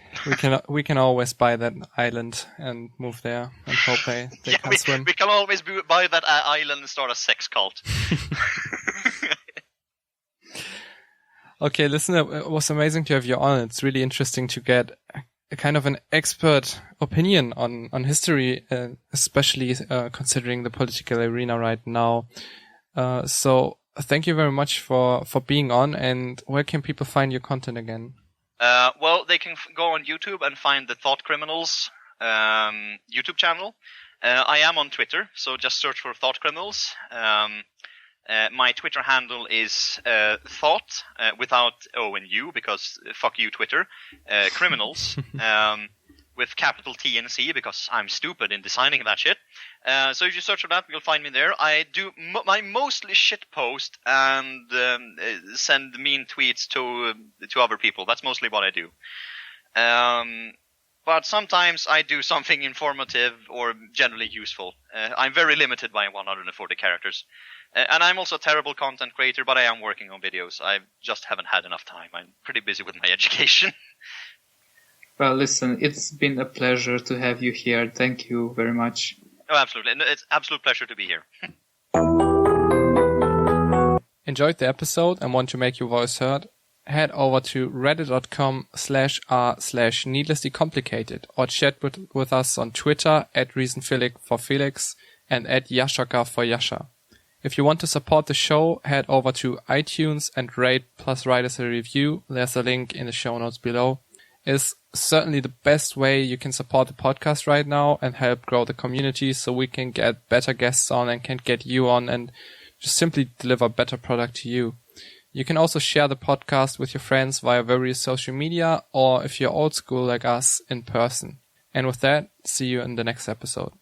We can always buy that island and move there and hope they can swim. We can always buy that island and start a sex cult. Okay, listen, it was amazing to have you on. It's really interesting to get a kind of an expert opinion on history, especially considering the political arena right now. So thank you very much for being on. And where can people find your content again? Well, they can go on YouTube and find the Thought Criminals YouTube channel. I am on Twitter, so just search for Thought Criminals. My Twitter handle is thought without O and U, because fuck you Twitter, criminals with capital T and C, because I'm stupid in designing that shit. So if you search for that, you'll find me there. I do my mostly shit post and send mean tweets to other people. That's mostly what I do. But sometimes I do something informative or generally useful. I'm very limited by 140 characters. And I'm also a terrible content creator, but I am working on videos. I just haven't had enough time. I'm pretty busy with my education. Well, listen, it's been a pleasure to have you here. Thank you very much. Oh, absolutely. It's an absolute pleasure to be here. Enjoyed the episode and want to make your voice heard? Head over to reddit.com/r/needlessly-complicated or chat with us on Twitter @reasonphilic for Felix and @Yashaka for Yasha. If you want to support the show, head over to iTunes and rate plus write us a review. There's a link in the show notes below. It's certainly the best way you can support the podcast right now and help grow the community so we can get better guests on and can get you on and just simply deliver better product to you. You can also share the podcast with your friends via various social media or if you're old school like us, in person. And with that, see you in the next episode.